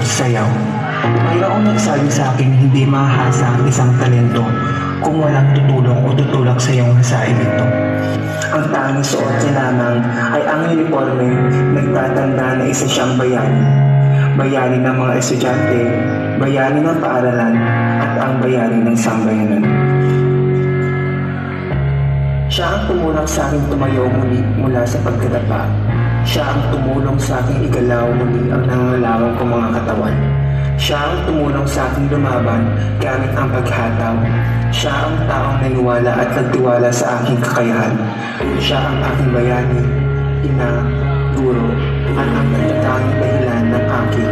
Sayaw. Mayroong nagsabi sa akin hindi mahasa ang isang talento kung walang tutulong o tutulak sa iyong hasain ito. Ang tanging suot niya lamang ay ang uniforme nagtatanda na isa siyang bayani. Bayani ng mga estudyante, bayani ng paaralan, at ang bayani ng sambayanan. Siya ang tumulak sa aking tumayo muli mula sa pagkadapa. Siya ang tumulong sa aking igalaw muli ang nangangalawang kong mga katawan. Siya ang tumulong sa aking lumaban gamit ang paghataw. Siya ang taong naniwala at nagtiwala sa aking kakayahan. Siya ang aking bayani, ina, guro, at ang natatanging dahilan ng aking